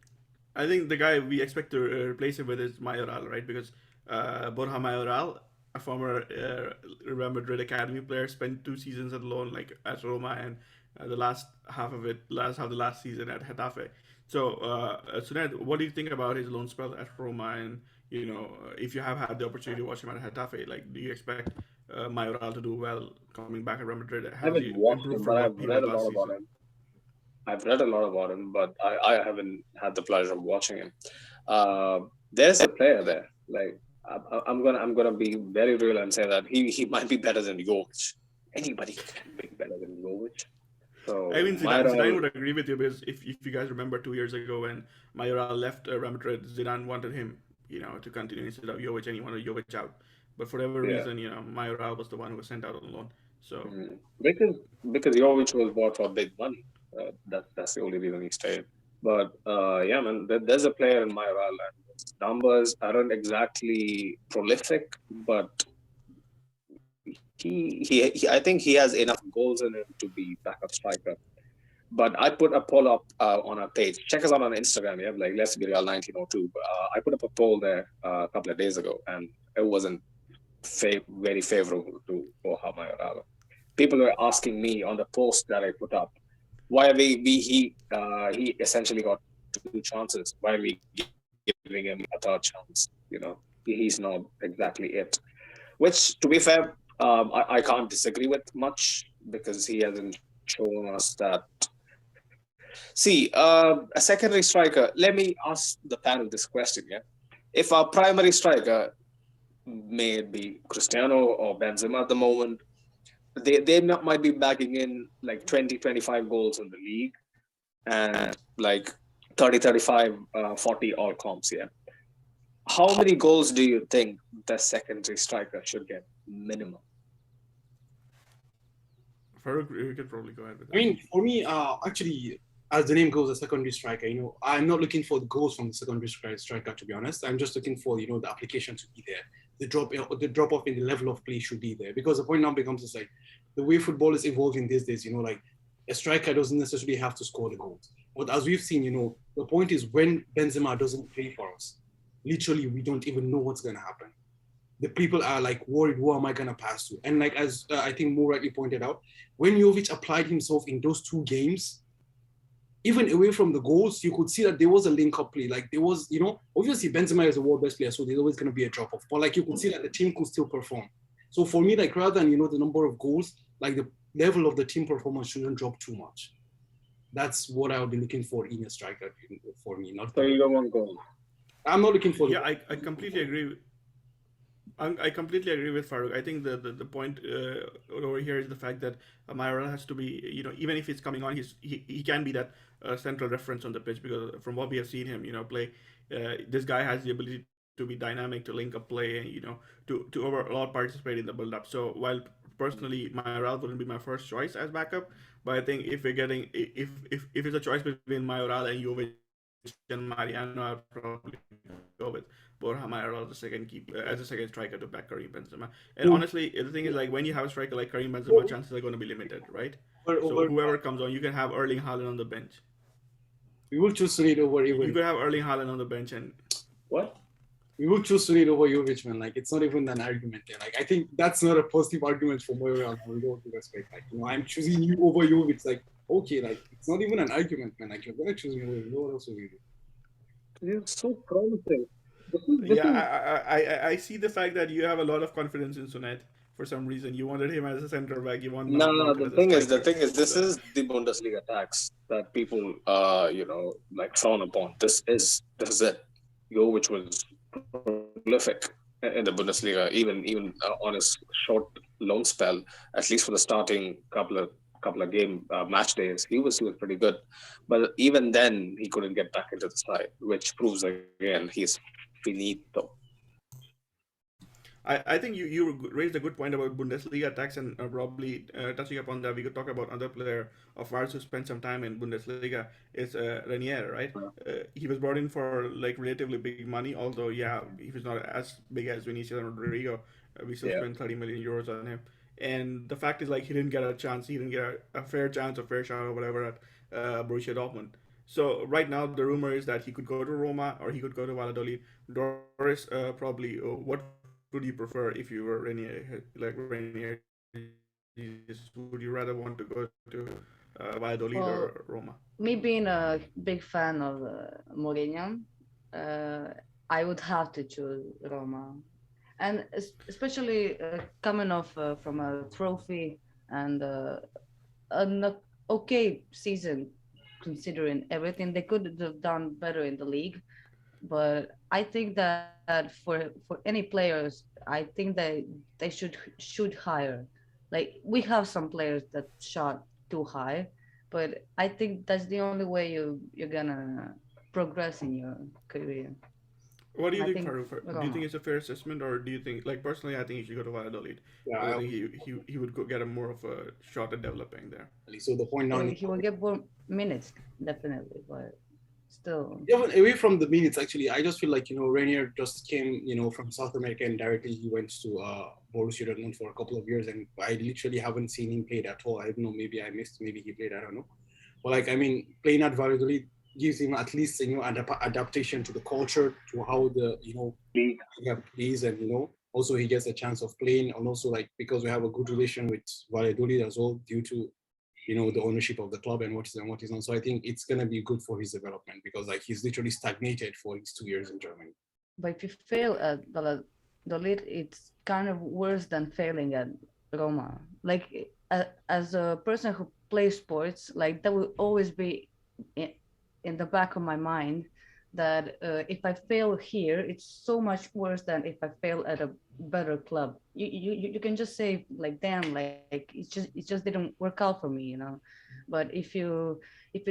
I think the guy we expect to replace him with is Mayoral, right? Because Borja Mayoral, a former Real Madrid academy player, spent 2 seasons at loan, like at Roma, and the last half of the last season at Getafe. So, Suned, what do you think about his loan spell at Roma? And if you have had the opportunity to watch him at Getafe, like, do you expect Mayoral to do well coming back at Real Madrid? I Has haven't he watched improved him, from but what I've he read was a last lot about season? him. I've read a lot about him, but I haven't had the pleasure of watching him. Uh, there's a player there. Like I'm gonna be very real and say that he might be better than Jovic. Anybody can be better than Jovic. I So mean, Zidane Myral, would agree with you because if you guys remember 2 years ago when Mayoral left Real Madrid, Zidane wanted him, to continue instead of Jovic, and he wanted Jovic out. But for whatever yeah, reason, Mayoral was the one who was sent out on loan. So mhm. because Jovic was bought for big money. That's the only reason he stayed. But yeah, man, there's a player in Myral, and his numbers aren't exactly prolific, but I think he has enough goals in him to be backup striker. But I put a poll up on our page. Check us out on Instagram. Yeah, like Let's Be Real 1902. I put up a poll there a couple of days ago, and it wasn't very favorable to Borja Mayoral. People were asking me on the post that I put up, why are he essentially got two chances. Why are we giving him a third chance? He's not exactly it. Which, to be fair, I can't disagree with much because he hasn't shown us that. See, a secondary striker. Let me ask the panel this question. Yeah, if our primary striker, may it be Cristiano or Benzema at the moment, they might be bagging in like 20, 25 goals in the league and like 30, 35, 40 all comps. Yeah. How many goals do you think the secondary striker should get minimum? Farouk, you could probably go ahead with I that. mean, for me, actually, as the name goes, a secondary striker, I'm not looking for the goals from the secondary striker, to be honest. I'm just looking for, the application to be there. The drop off in the level of play should be there. Because the point now becomes is like, the way football is evolving these days, like, a striker doesn't necessarily have to score the goals. But as we've seen, the point is when Benzema doesn't play for us, literally, we don't even know what's going to happen. The people are like worried, who am I going to pass to? And like, as I think more rightly pointed out, when Jovic applied himself in those two games, even away from the goals, you could see that there was a link-up play. Like there was, obviously Benzema is the world best player, so there's always going to be a drop-off. But like you could see that the team could still perform. So for me, like rather than, the number of goals, like the level of the team performance shouldn't drop too much. That's what I would be looking for in a striker for me. So you don't want goals. I'm not looking for. Yeah, I completely agree. I completely agree with Farouk. I think the point over here is the fact that Mayoral has to be, even if he's coming on, he can be that central reference on the pitch because from what we have seen him, play, this guy has the ability to be dynamic, to link up play, and to overall participate in the build up. So while personally Mayoral wouldn't be my first choice as backup, but I think if we're getting if it's a choice between Mayoral and Jovic and Mariano, I'd probably go with Borja Mayoral as a second striker to back Karim Benzema. And honestly, the thing is like when you have a striker like Karim Benzema, chances are going to be limited, right? So whoever comes on, you can have Erling Haaland on the bench. We will choose Sunil over even. You could have Erling Haaland on the bench and what? We will choose Sunil over Jovic, man. Like it's not even an argument there. Like I think that's not a positive argument for Mayoral. With all due respect, like I'm choosing you over Jovic. Like okay, like it's not even an argument, man. Like you're gonna choose me over you. What else will you do? You're so promising. I see the fact that you have a lot of confidence in Sunet for some reason. You wanted him as a center back. You want No. Mount The as a thing is, striker. this is the Bundesliga tax that people, like frown upon. This is it. Jovic was prolific in the Bundesliga, even on his short loan spell, at least for the starting couple couple of match days, he was pretty good. But even then, he couldn't get back into the side, which proves again he's finito. I think you raised a good point about Bundesliga attacks, and probably touching upon that, we could talk about another player of ours who spent some time in Bundesliga is Renier, right? He was brought in for like relatively big money, although yeah, he was not as big as Vinicius and Rodrigo. We still Yeah. spent 30 million euros on him, and the fact is like he didn't get a chance, he didn't get a fair chance or fair shot or whatever at Borussia Dortmund. So right now the rumor is that he could go to Roma or he could go to Valladolid. Doris, probably, what would you prefer if you were Renier? Would you rather want to go to Valladolid or Well, Roma? me being a big fan of Mourinho, I would have to choose Roma, and especially coming off from a trophy and an okay season, considering everything they could have done better in the league. But I think that for any players, I think they should higher. Like we have some players that shot too high, but I think that's the only way you're gonna progress in your career. What do you I think, think Farouk? Do you think Roma. it's a fair assessment, or do you think, like personally, I think he should go to Valladolid Yeah, because I think he would get a more of a shot at developing there. so the point now, He will get more minutes definitely, but still, even away from the minutes, actually, I just feel like, Rainier just came, from South America, and directly he went to Borussia Dortmund for a couple of years, and I literally haven't seen him played at all. I don't know, maybe I missed, maybe he played, I don't know. But like, I mean, playing at Valladolid gives him at least, an adaptation to the culture, to how the, league plays, and also he gets a chance of playing, and also like because we have a good relation with Valladolid as well, due to the ownership of the club and what is on. So I think it's gonna be good for his development, because like he's literally stagnated for his 2 years in Germany. but if you fail at Valladolid, it's kind of worse than failing at Roma. Like as a person who plays sports, like that will always be in, in the back of my mind that if I fail here, it's so much worse than if I fail at a better club. You can just say like, damn, like it just didn't work out for me. But if you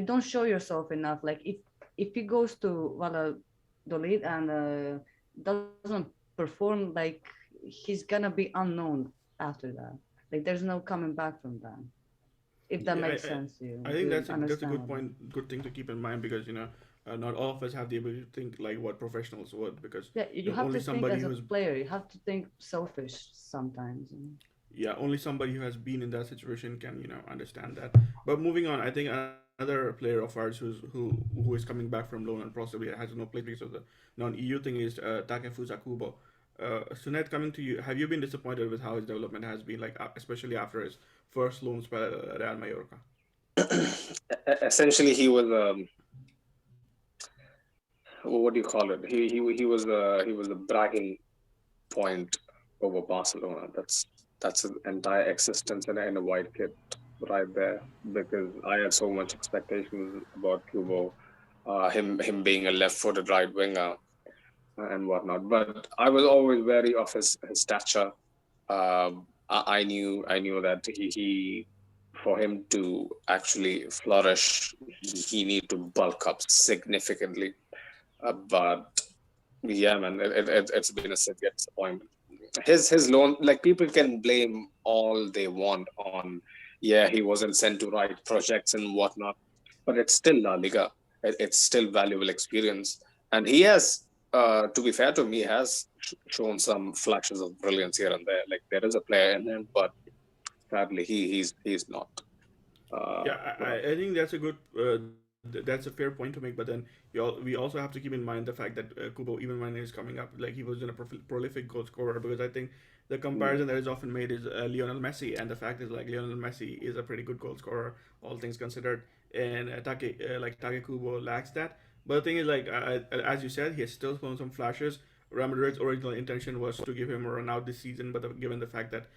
don't show yourself enough, like if he goes to Valladolid and doesn't perform, like he's gonna be unknown after that. Like there's no coming back from that. If that Yeah, makes sense to you, I do think you that's a good understand? point, good thing to keep in mind because not all of us have the ability to think like what professionals would because Yeah, you have only to think somebody as a who's player. You have to think selfish sometimes. yeah, only somebody who has been in that situation can understand that. But moving on, I think another player of ours who is coming back from loan and possibly has no place because of the non-EU thing is Takefusa Kubo. Sunet, coming to you, have you been disappointed with how his development has been, like especially after his first loan spell at Real Mallorca? Essentially, he was what do you call it? He was a bragging point over Barcelona. That's an entire existence in a white kit right there. Because I had so much expectations about Kubo, him being a left-footed right winger and whatnot. But I was always wary of his stature. I knew that he for him to actually flourish, he need to bulk up significantly. But yeah, man, it's been a severe disappointment. His loan, like people can blame all they want on, yeah, he wasn't sent to right projects and whatnot, but it's still La Liga. It's still valuable experience, and he has, to be fair to him, he has shown some flashes of brilliance here and there. Like there is a player in him, but sadly, he's not. Yeah, Well, I think that's a good that's a fair point to make. But then we also have to keep in mind the fact that Kubo, even when he's coming up, like he wasn't a prolific goal scorer because I think the mm, comparison that is often made is Lionel Messi, and the fact is like Lionel Messi is a pretty good goal scorer, all things considered, and Take Kubo lacks that. But the thing is, like as you said, he has still shown some flashes. Real Madrid's original intention was to give him a run out this season, but given the fact that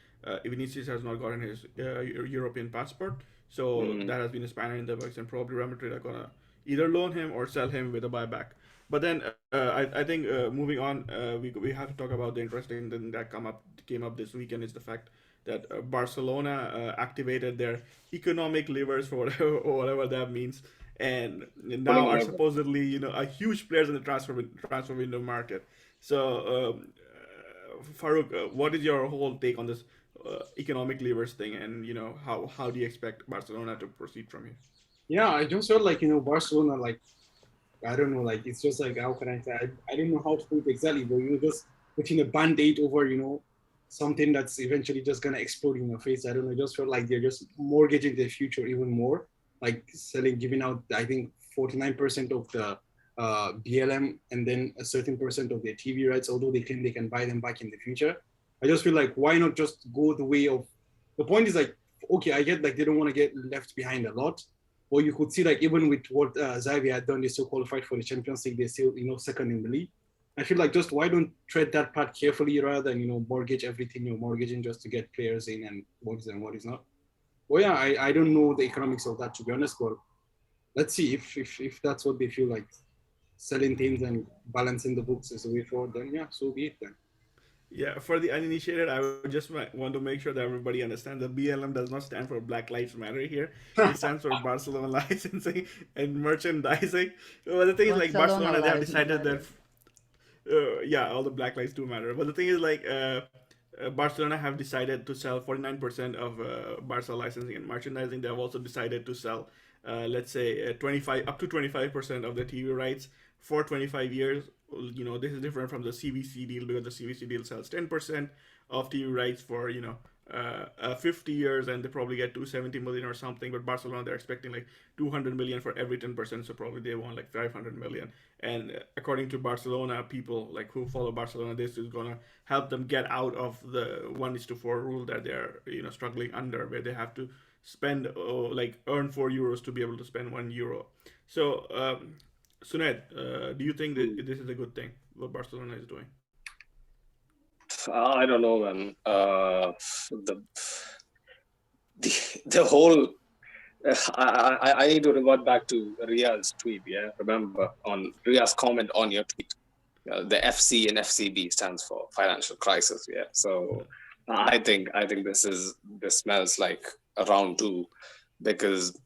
Vinicius has not gotten his European passport, so mm, that has been a spanner in the works, and probably Real Madrid are gonna either loan him or sell him with a buyback. But then I think moving on, we have to talk about the interesting thing that came up this weekend is the fact that Barcelona activated their economic levers for whatever that means, and Pulling now a are lever. supposedly a huge players in the transfer window market. So, Farouk, what is your whole take on this economic levers thing, and how do you expect Barcelona to proceed from here? Yeah, I just felt like Barcelona, like I don't know, like it's just like how can I say? I don't know how to put it exactly, but just putting a band-aid over something that's eventually just gonna explode in your face. I don't know. I just felt like they're just mortgaging their future even more, like giving out I think 49% of the BLM and then a certain percent of their TV rights, although they claim they can buy them back in the future. I just feel like why not just go the way of the point is like okay, I get like they don't want to get left behind a lot, or you could see like even with what Xavi had done, they still qualified for the Champions League. They're still second in the league. I feel like just why don't tread that part carefully rather than mortgage everything you're mortgaging just to get players in and what is not. Well, yeah, I don't know the economics of that to be honest, but let's see if that's what they feel like selling things and balancing the books is the way forward. Then yeah, so be it then. Yeah, for the uninitiated, I would just want to make sure that everybody understands that BLM does not stand for Black Lives Matter here. It stands for Barcelona Licensing and Merchandising. Well, the thing is, like Barcelona Barcelona, they have lives decided that, matter. yeah, all the Black lives do matter. But the thing is, like, Barcelona have decided to sell 49% of Barca licensing and merchandising. They have also decided to sell, let's say, 25 up to 25% of the TV rights for 25 years. This is different from the CVC deal because the CVC deal sells 10% of TV rights for 50 years, and they probably get 270 million or something. But Barcelona, they're expecting like 200 million for every 10%, so probably they want like 500 million. And according to Barcelona people, like who follow Barcelona, this is gonna help them get out of the 1:4 rule that they're struggling under, where they have to spend like earn €4 to be able to spend €1. So, Suned, do you think that this is a good thing what Barcelona is doing? I don't know, man. The whole. I need to revert back to Ria's tweet. Yeah, remember on Ria's comment on your tweet. The FC and FCB stands for financial crisis. Yeah, so I think this smells like a round two, because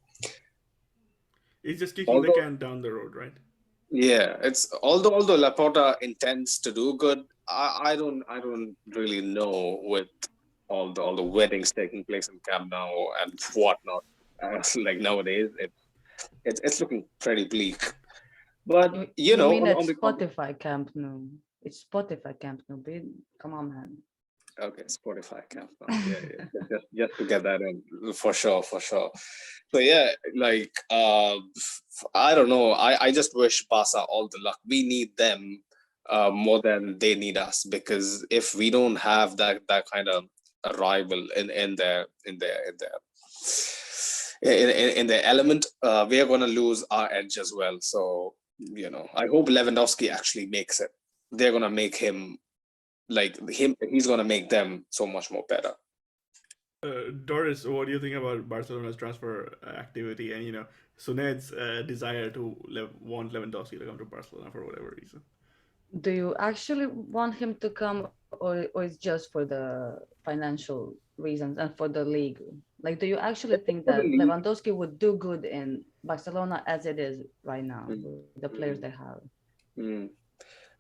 It's just kicking the although can down the road, right? yeah, it's although Laporta intends to do good, I don't really know with all the weddings taking place in Camp Nou and whatnot. Like nowadays, it's looking pretty bleak. But You mean on at the Spotify Camp Nou? It's Spotify Camp Nou, babe. Come on, man. okay, Spotify Camp Nou. Yeah. Just to get that in for sure, for sure. So yeah, like I don't know. I just wish Barca all the luck. We need them more than they need us, because if we don't have that kind of a rival in their element, we are going to lose our edge as well. So I hope Lewandowski actually makes it. They're going to make him he's going to make them so much more better. Doris, what do you think about Barcelona's transfer activity and Suned's desire to want Lewandowski to come to Barcelona for whatever reason? Do you actually want him to come, or it's just for the financial reasons and for the league? Like, do you actually think For the that league. Lewandowski would do good in Barcelona as it is right now, Mm, with the players they have? mm.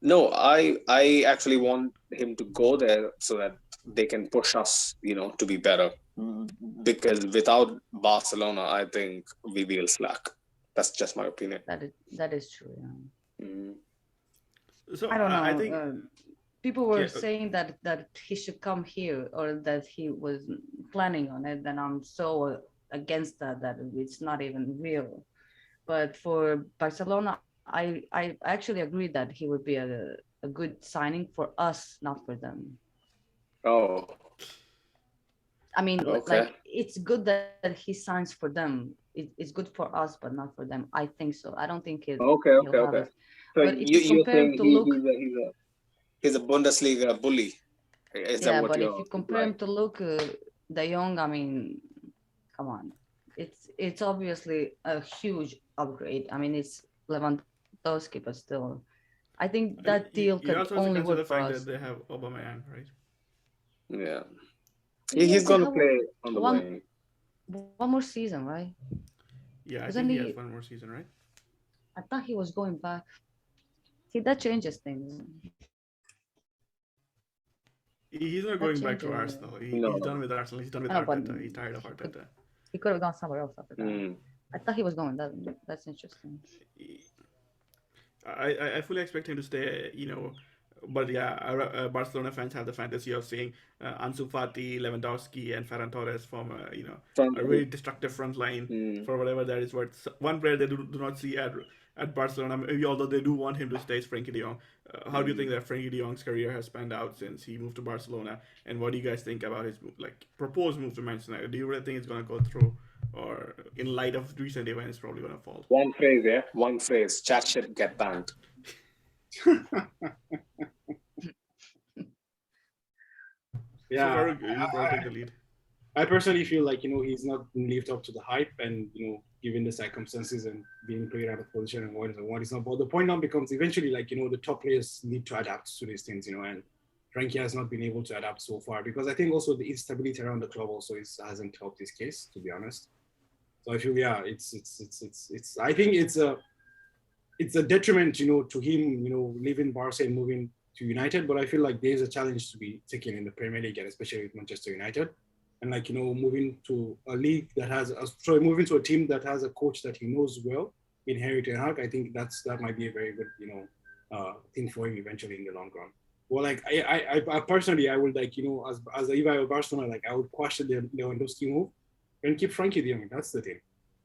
No, I actually want him to go there so that they can push us, to be better. Because without Barcelona, I think we will slack. That's just my opinion. That is true. Yeah. Mm. So I don't I know. think People were yeah, saying that he should come here, or that he was planning on it. And I'm so against that it's not even real. But for Barcelona, I actually agree that he would be a good signing for us, not for them. Oh, I mean, okay. like, it's good that he signs for them. It's good for us, but not for them. I think so. I don't think Okay, he'll okay, have okay. it. So But if you you're compare him saying to Luke, he's a Bundesliga bully. Is that yeah, what but if you're you compare implying? him to Luke De Jong, I mean, come on, it's obviously a huge upgrade. I mean, it's Lewandowski, but still, I think and that deal you could also have to only consider work the for fact that us. they have Aubameyang, right? Yeah. He He's has to going to have play on the one wing. one more season, right? Yeah, I Isn't think he has he? one more season, right? I thought he was going back. See, that changes things. He's not That going back changes. to Arsenal. No, He's no. done with Arsenal. He's done with I know, but Arteta. He's tired of Arteta. he could have gone somewhere else after that. Mm. I thought he was going. That's interesting. I fully expect him to stay, but yeah, Barcelona fans have the fantasy of seeing Ansu Fati, Lewandowski, and Ferran Torres form From a very destructive front line mm. for whatever that is worth. One player they do not see at Barcelona, maybe although they do want him to stay, is Frankie de Jong. How do you think that Frankie de Jong's career has panned out since he moved to Barcelona? And what do you guys think about his proposed move to Manchester United? Do you really think it's going to go through, or in light of recent events, probably going to fall? One phrase, yeah? One phrase. Chat shit, get banned. So Yeah, Farouk, you probably take the lead. I personally feel like he's not lived up to the hype, and given the circumstances and being played out of position and what is not. But the point now becomes eventually like the top players need to adapt to these things, and Frankie has not been able to adapt so far because I think also the instability around the club also hasn't helped his case, to be honest. So I feel it's I think it's a detriment to him leaving Barca and moving to United, but I feel like there's a challenge to be taken in the Premier League and especially with Manchester United. And moving to a league that has moving to a team that has a coach that he knows well in Harry Ten Hag, I think that might be a very good thing for him eventually in the long run. Well, like I personally I would like as if I were Barcelona, like I would question the Lewandowski move and keep Frankie de Jong. That's the thing.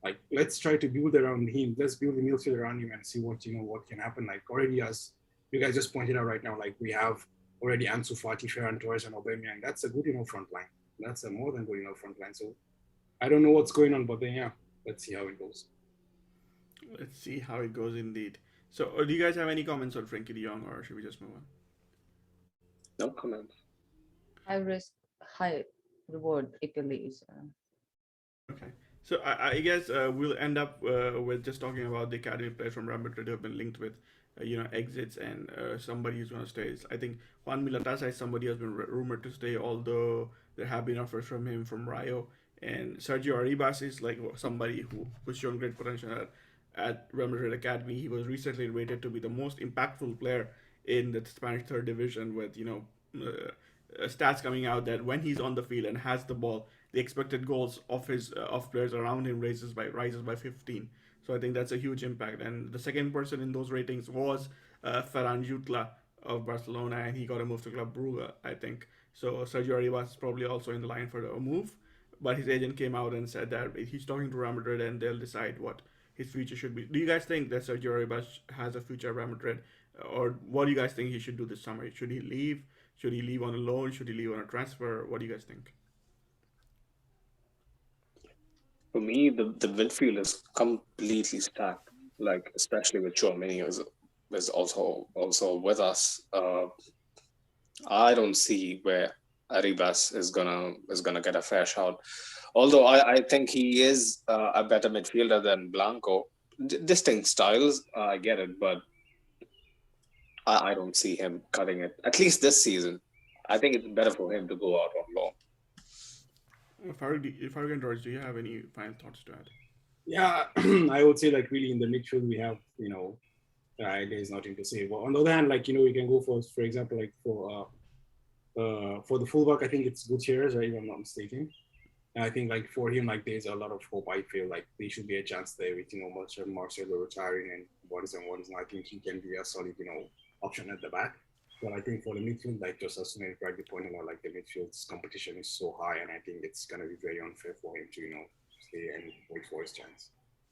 Like let's try to build around him. Let's build the midfield around him and see what can happen. Like already as you guys just pointed out right now, like we have already Ansu Fati, Ferran Torres, and Aubameyang. That's a good front line. That's a more than good enough front line. So I don't know what's going on, but then yeah, let's see how it goes. Let's see how it goes indeed. So, do you guys have any comments on Frankie de Jong, or should we just move on? No comments. High risk, high reward if he leaves. Okay. So I guess we'll end up with just talking about the academy players from Real Madrid who have been linked with, exits and somebody who's going to stay. I think Juan Milatasa is somebody who's been rumored to stay, although there have been offers from him from Rayo. And Sergio Arribas is like somebody who's shown great potential at Real Madrid academy. He was recently rated to be the most impactful player in the Spanish third division, with stats coming out that when he's on the field and has the ball, the expected goals of his of players around him rises by 15. So I think that's a huge impact. And the second person in those ratings was Ferran Jutla of Barcelona, and he got a move to Club Brugge, I think. So Sergio Arribas is probably also in the line for a move, but his agent came out and said that he's talking to Real Madrid and they'll decide what his future should be. Do you guys think that Sergio Arribas has a future at Real Madrid, or what do you guys think he should do this summer? Should he leave? Should he leave on a loan? Should he leave on a transfer? What do you guys think? For me, the midfield is completely stacked. Like especially with Chouameni is also with us. I don't see where Arribas is gonna get a fair shot. Although I think he is a better midfielder than Blanco. Distinct styles, I get it, but I don't see him cutting it. At least this season, I think it's better for him to go out on loan. Farouk and George, do you have any final thoughts to add? Yeah, I would say like really in the midfield we have there's nothing to say. But on the other hand, like we can go for example like for the fullback, I think it's Gutierrez, right? If I'm not mistaken. And I think like for him, like there's a lot of hope. I feel like there should be a chance there with Marcelo retiring and what is. I think he can be a solid option at the back. But I think for the midfield, like just as Sunil rightly pointed out, like the midfield's competition is so high, and I think it's gonna be very unfair for him to stay and wait for his chance.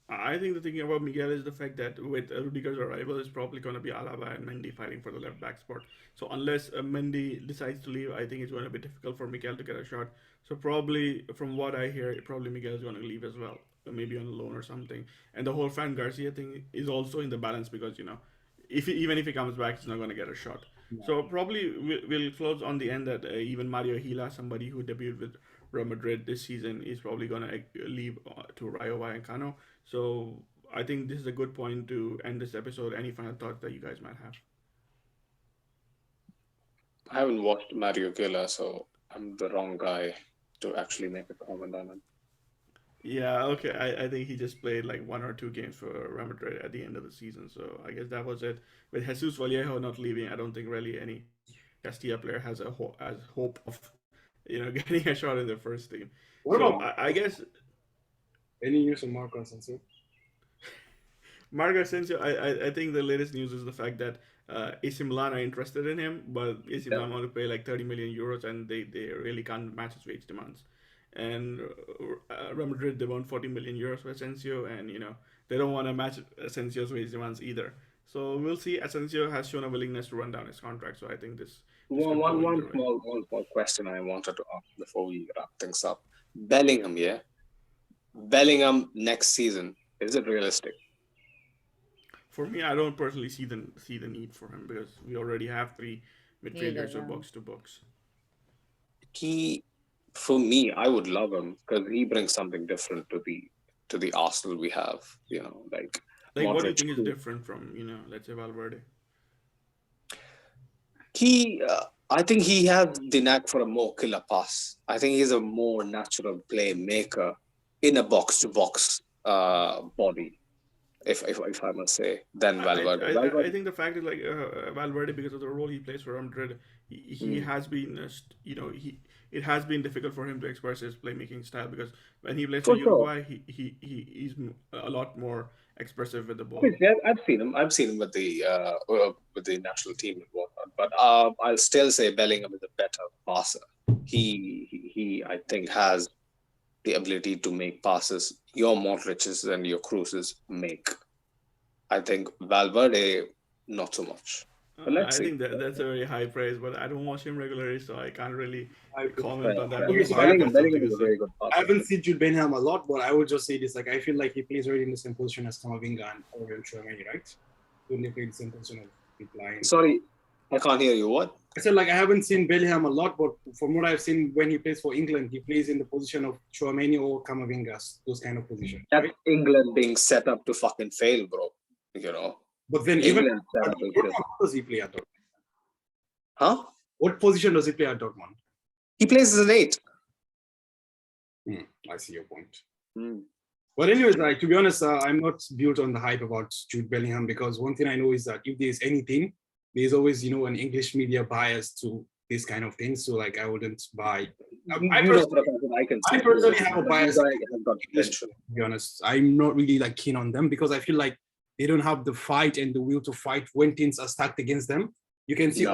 I think the thing about Miguel is the fact that with Rudiger's arrival, it's probably going to be Alaba and Mendy fighting for the left back spot. So unless Mendy decides to leave, I think it's going to be difficult for Miguel to get a shot. So probably, from what I hear, probably Miguel is going to leave as well, maybe on a loan or something. And the whole Fran Garcia thing is also in the balance because even if he comes back, he's not going to get a shot. Yeah. So probably we'll close on the end that even Mario Gila, somebody who debuted with Real Madrid this season, is probably going to leave to Rayo Vallecano. So I think this is a good point to end this episode. Any final thoughts that you guys might have? I haven't watched Mario Gila, so I'm the wrong guy to actually make a comment on it. Yeah, okay. I think he just played like 1 or 2 games for Real Madrid at the end of the season. So I guess that was it. With Jesus Vallejo not leaving, I don't think really any Castilla player has has hope of getting a shot in the first team. What So about I guess any news on Marco Asensio? Marco Asensio, I think the latest news is the fact that AC Milan are interested in him, but AC Yeah. Milan want to pay like 30 million euros, and they really can't match his wage demands. And Real Madrid, they want 40 million euros for Asensio, and they don't want to match Asensio's wage demands either. So we'll see. Asensio has shown a willingness to run down his contract, so I think this could go either way. One small question I wanted to ask before we wrap things up. Bellingham, yeah? Bellingham next season, is it realistic? For me, I don't personally see the need for him because we already have 3 midfielders with box to box. For me, I would love him because he brings something different to the Arsenal we have. Like Like, what do you Modric. think is different from let's say Valverde? I think he has the knack for a more killer pass. I think he's a more natural playmaker in a box to box body, if I must say, than Valverde. I think the fact is like Valverde, because of the role he plays for Real Madrid, he has been it has been difficult for him to express his playmaking style because when he plays for For sure. Uruguay, he's a lot more expressive with the ball. Yeah, I've seen him. I've seen him with the national team and whatnot. But I'll still say Bellingham is a better passer. He I think has the ability to make passes your Modric's and your Cruz's make. I think Valverde not so much. But I let's see. think that's a very high praise, but I don't watch him regularly, so I can't really I comment on that. Okay, Maybe so Mark Bellingham has something is to a say. very good I passer. haven't seen Jude Bellingham a lot, but I would just say this: like I feel like he plays already in the same position as Camavinga and Aurelio Tchouameni, right? He only played the same position of replying. Sorry, I can't hear you. What? I said like I haven't seen Bellingham a lot, but from what I've seen when he plays for England, he plays in the position of Tchouameni or Camavinga, those kind of positions. That's Right? England being set up to fucking fail, bro. But then even England set at up to Dortmund, fail. what does he play at Dortmund? Huh? What position does he play at Dortmund? He plays as an 8. I see your point. Hmm. But anyways, like to be honest, I'm not built on the hype about Jude Bellingham because one thing I know is that if there's anything, there's always an English media bias to this kind of thing. So like I wouldn't buy. I personally have a bias. To be honest, I'm not really like keen on them because I feel like they don't have the fight and the will to fight when teams are stacked against them. You can see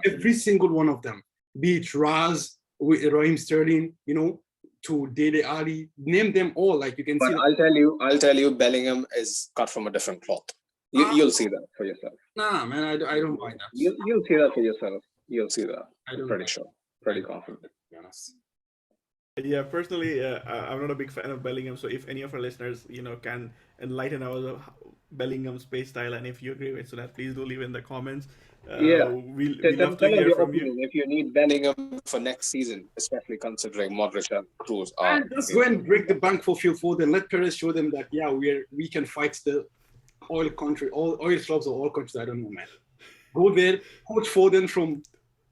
every single one of them, be it Raz, Raheem Sterling, to Dele Ali, name them all. Like you can see. I'll tell you, Bellingham is cut from a different cloth. You'll see that for yourself. Nah, man, I don't buy that. You'll see that for yourself. You'll see that. I'm pretty sure. Pretty confident. To be honest. Yeah, personally, I'm not a big fan of Bellingham. So if any of our listeners, can enlighten our Bellingham's play style, and if you agree with that, please do leave in the comments. We'll love to hear from you. If you need Bellingham for next season, especially considering Modric and Cruz are. Just go and break the bank for Phil Foden. Let Perez show them that we can fight the oil clubs or all countries. I don't know, man. Go there, coach Foden from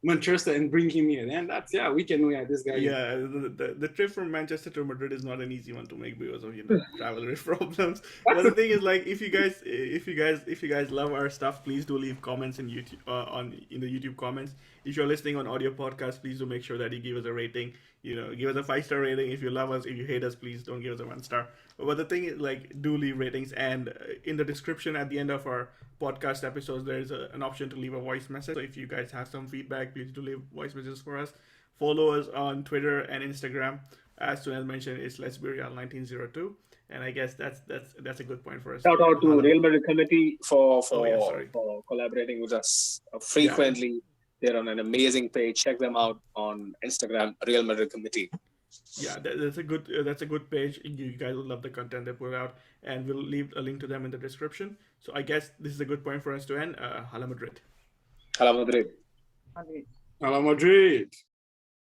Manchester and bring him here, and that's we can know this guy. Yeah, the trip from Manchester to Madrid is not an easy one to make because of travel problems. But the thing is, like, if you guys love our stuff, please do leave comments in YouTube in the YouTube comments. If you're listening on audio podcast, please do make sure that you give us a rating. Give us a 5-star rating. If you love us, if you hate us, please don't give us a 1-star. But the thing is, like, do leave ratings, and in the description at the end of our podcast episodes, there's an option to leave a voice message. So if you guys have some feedback, please do leave voice messages for us. Follow us on Twitter and Instagram. As Sunil mentioned, it's Let's Be Real 1902, and I guess that's a good point for us. Shout out to Real Madrid committee for collaborating with us frequently. Yeah. They're on an amazing page. Check them out on Instagram, Real Madrid Committee. Yeah, that's a good page. You guys will love the content they put out, and we'll leave a link to them in the description. So I guess this is a good point for us to end. Hala Madrid. Hala Madrid. Hala Madrid.